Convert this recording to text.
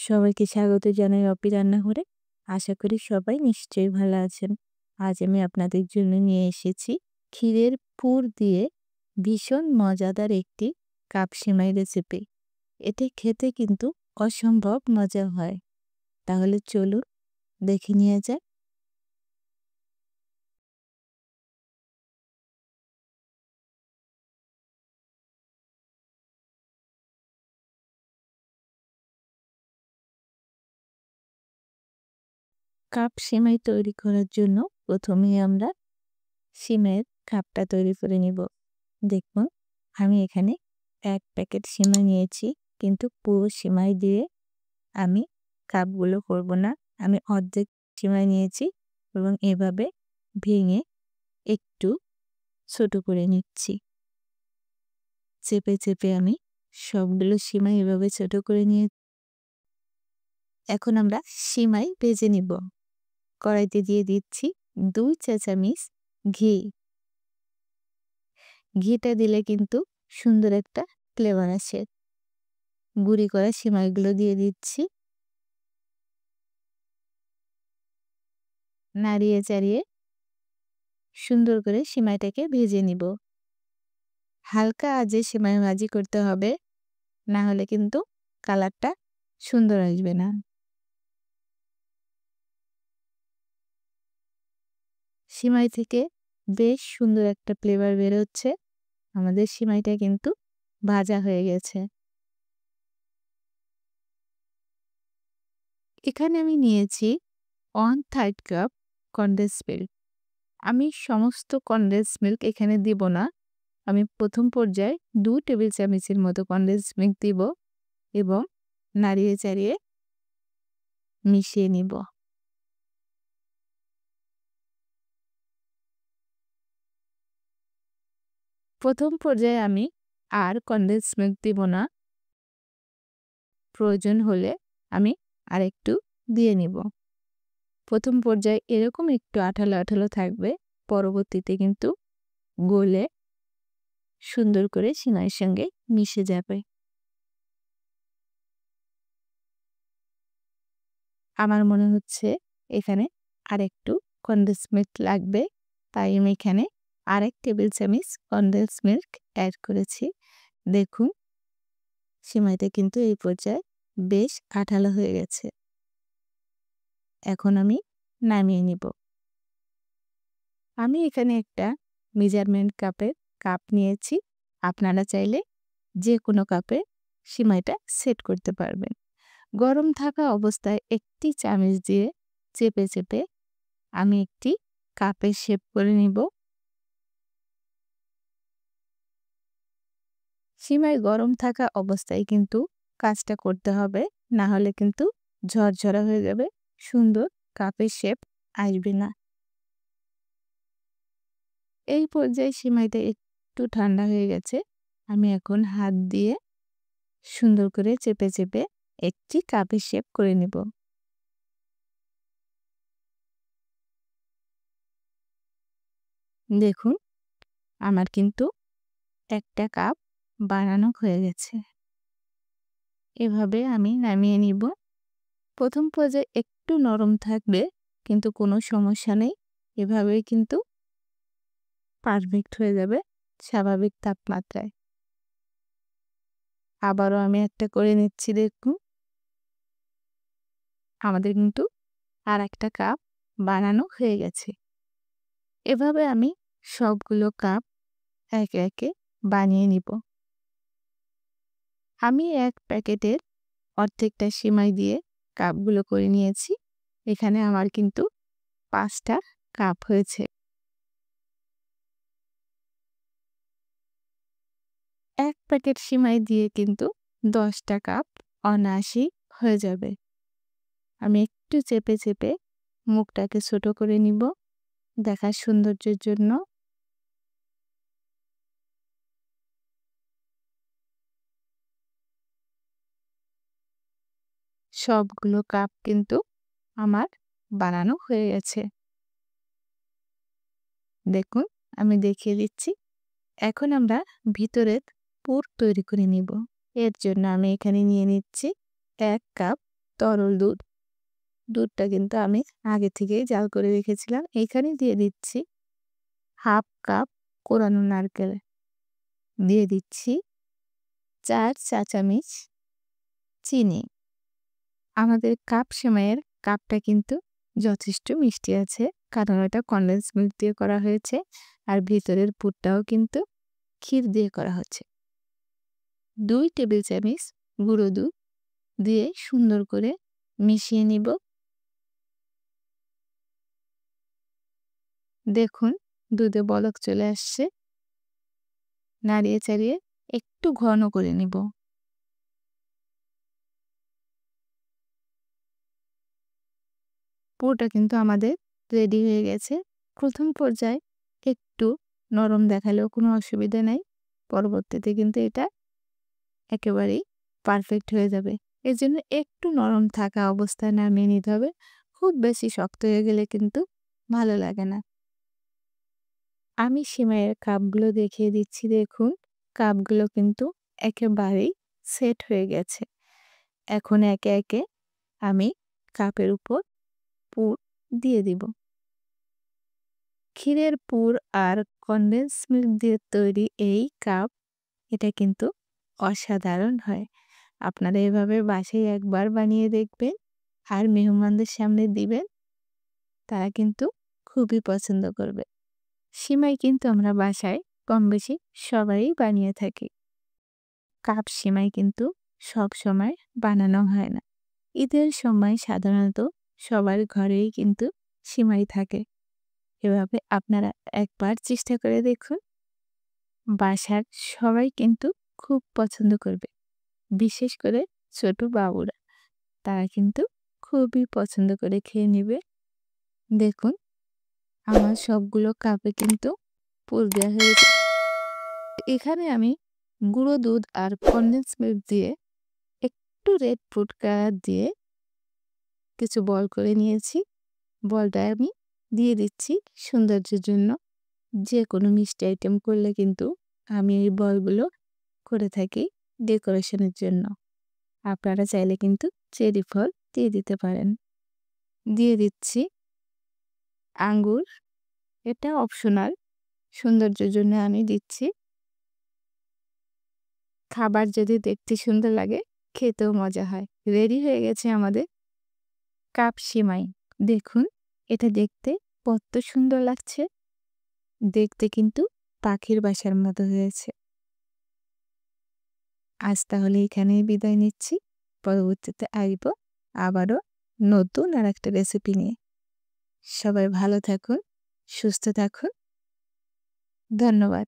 সবাইকে স্বাগত জানাই অপি রান্নাঘরে। আশা করি সবাই নিশ্চয়ই ভালো আছেন। আজ আমি আপনাদের জন্য নিয়ে এসেছি ক্ষীরের পুর দিয়ে ভীষণ মজাদার একটি কাপ সেমাই রেসিপি। এটি খেতে কিন্তু অসম্ভব মজা হয়। তাহলে চলুন দেখে নিয়ে যাক। কাপ সেমাই তৈরি করার জন্য প্রথমেই আমরা সিমের কাপটা তৈরি করে নিব। দেখুন আমি এখানে ১ প্যাকেট সিমাই নিয়েছি, কিন্তু পুরো সিমাই দিয়ে আমি কাপগুলো করব না। আমি অর্ধেক সিমাই নিয়েছি এবং এভাবে ভেঙে একটু ছোট করে নিচ্ছি। চেপে, চেপে আমি সবগুলো সিমাই এভাবে ছোট করে নিয়ে এখন আমরা সিমাই ভেজে নিব। কড়াইতে দিয়ে দিচ্ছি ২ চা চামচ ঘি। ঘিটা দিলে কিন্তু সুন্দর একটা ফ্লেভার আসে। গুঁড়ি করা সিমাইগুলো দিয়ে দিচ্ছি। নাড়িয়ে চাড়িয়ে সুন্দর করে সিমাইটাকে ভেজে নিব। হালকা আঁচে সিমাই ভাজি করতে হবে, না হলে কিন্তু কালারটা সুন্দর আসবে না। সিমাই থেকে বেশ সুন্দর একটা ফ্লেভার বের হচ্ছে। আমাদের সিমাইটা কিন্তু ভাজা হয়ে গেছে। এখানে আমি নিয়েছি 1/3 কাপ কনডেন্স মিল্ক। আমি সমস্ত কনডেন্স মিল্ক এখানে দিব না। আমি প্রথম পর্যায়ে ২ টেবিল চামচের মতো কনডেন্স মিল্ক দিব এবং নাড়িয়ে চাড়িয়ে মিশিয়ে নিব। প্রথম পর্যায়ে আমি আর কনডেন্স মিল্ক দিব না। প্রয়োজন হলে আমি আরেকটু দিয়ে নিব। প্রথম পর্যায়ে এরকম একটু আঠালো, আঠালো থাকবে। পরবর্তীতে কিন্তু গলে সুন্দর করে সিমাইয়ের সঙ্গে মিশে যাবে। আমার মনে হচ্ছে এখানে আরেকটু কনডেন্স মিল্ক লাগবে। তাই আমি এখানে আরেক টেবিল চামচ কনডেন্স মিল্ক অ্যাড করেছি। দেখুন সিমাইটা কিন্তু এই পর্যায়ে বেশ আঠালো হয়ে গেছে। এখন আমি নামিয়ে নিব। আমি এখানে একটা মেজারমেন্ট কাপের কাপ নিয়েছি। আপনারা চাইলে যে কোনো কাপে সিমাইটা সেট করতে পারবেন। গরম থাকা অবস্থায় একটি চামচ দিয়ে চেপে, চেপে আমি একটি কাপের শেপ করে নিব। সিমাই গরম থাকা অবস্থায় কিন্তু কাজটা করতে হবে, না হলে কিন্তু ঝরঝরা হয়ে যাবে, সুন্দর কাপের শেপ আসবে না। এই পর্যায়ে সিমাইটা একটু ঠান্ডা হয়ে গেছে। আমি এখন হাত দিয়ে সুন্দর করে চেপে, চেপে একটি কাপের শেপ করে নিব। দেখুন আমার কিন্তু একটা কাপ বানানো হয়ে গেছে। এভাবে আমি নামিয়ে নিব। প্রথম পর্যায়ে একটু নরম থাকবে, কিন্তু কোনো সমস্যা নেই। এভাবেই কিন্তু পারফেক্ট হয়ে যাবে স্বাভাবিক তাপমাত্রায়। আবারও আমি একটা করে নিচ্ছি। দেখুন আমাদের কিন্তু আরেকটা কাপ বানানো হয়ে গেছে। এভাবে আমি সবগুলো কাপ একে, একে বানিয়ে নিব। আমি ১ প্যাকেটের অর্ধেকটা সিমাই দিয়ে কাপগুলো করে নিয়েছি। এখানে আমার কিন্তু ৫ টা কাপ হয়েছে। ১ প্যাকেট সিমাই দিয়ে কিন্তু ১০ টা কাপ অনায়াসেই হয়ে যাবে। আমি একটু চেপে, চেপে মুখটাকে ছোট করে নিব দেখার সৌন্দর্যের জন্য। সবগুলো কাপ কিন্তু আমার বানানো হয়ে গেছে। দেখুন আমি দেখিয়ে দিচ্ছি। এখন আমরা ভিতরের পুর তৈরি করে নিব। এর জন্য আমি এখানে নিয়ে নিচ্ছি ১ কাপ তরল দুধ। দুধটা কিন্তু আমি আগে থেকেই জাল করে রেখেছিলাম। এখানে দিয়ে দিচ্ছি হাফ কাপ কোরানো নারকেল, দিয়ে দিচ্ছি 4 চা চামচ চিনি। আমাদের কাপ সেমাইয়ের কাপটা কিন্তু যথেষ্ট মিষ্টি আছে, কারণ ওটা কনডেন্স মিল্ক দিয়ে করা হয়েছে আর ভিতরের পুরটাও কিন্তু ক্ষীর দিয়ে করা হচ্ছে। 2 টেবিল চামচ গুঁড়ো দুধ দিয়ে সুন্দর করে মিশিয়ে নিব। দেখুন দুধে বলক চলে আসছে। নাড়িয়ে চাড়িয়ে একটু ঘন করে নিব। পুরোটা কিন্তু আমাদের রেডি হয়ে গেছে। প্রথম পর্যায়ে একটু নরম দেখালেও কোনো অসুবিধা নাই। পরবর্তীতে কিন্তু এটা একেবারেই পারফেক্ট হয়ে যাবে। এজন্য একটু নরম থাকা অবস্থায় নামিয়ে নিতে হবে। খুব বেশি শক্ত হয়ে গেলে কিন্তু ভালো লাগে না। আমি সিমাইয়ের কাপগুলো দেখিয়ে দিচ্ছি, দেখুন কাপগুলো কিন্তু একেবারেই সেট হয়ে গেছে। এখন একে একে আমি কাপের উপর পুর দিয়ে দিব। ক্ষীরের পুর আর কনডেন্স মিল্ক দিয়ে তৈরি এই কাপ, এটা কিন্তু অসাধারণ হয়। আপনারা এভাবে বাসায় একবার বানিয়ে দেখবেন আর মেহমানদের সামনে দিবেন, তারা কিন্তু খুবই পছন্দ করবে। সিমাই কিন্তু আমরা বাসায় কম বেশি সবাই বানিয়ে থাকি। কাপ সিমাই কিন্তু সব সময় বানানো হয় না। ঈদের সময় সাধারণত সবার ঘরেই কিন্তু সিমাই থাকে। এভাবে আপনারা একবার চেষ্টা করে দেখুন, বাসার সবাই কিন্তু খুব পছন্দ করবে। বিশেষ করে ছোট বাবুরা, তারা কিন্তু খুবই পছন্দ করে খেয়ে নেবে। দেখুন আমার সবগুলো কাপে কিন্তু পুর দেওয়া হয়েছে। এখানে আমি গুঁড়ো দুধ আর কনডেন্স মিল্ক দিয়ে একটু রেড ফুড কালার দিয়ে কিছু বল করে নিয়েছি। বলটা আমি দিয়ে দিচ্ছি সৌন্দর্যের জন্য। যে কোনো মিষ্টি আইটেম করলে কিন্তু আমি এই বলগুলো করে থাকি ডেকোরেশনের জন্য। আপনারা চাইলে কিন্তু চেরি ফল দিয়ে দিতে পারেন। দিয়ে দিচ্ছি আঙ্গুর, এটা অপশনাল, সৌন্দর্যের জন্য আমি দিচ্ছি। খাবার যদি দেখতে সুন্দর লাগে, খেতেও মজা হয়। রেডি হয়ে গেছে আমাদের কাপ সিমাই। দেখুন এটা দেখতে কত সুন্দর লাগছে। দেখতে কিন্তু পাখির বাসার মতো হয়েছে। আজ তাহলে এখানেই বিদায় নিচ্ছি। পরবর্তীতে আসবো আবারও নতুন আর একটা রেসিপি নিয়ে। সবাই ভালো থাকুন, সুস্থ থাকুন। ধন্যবাদ।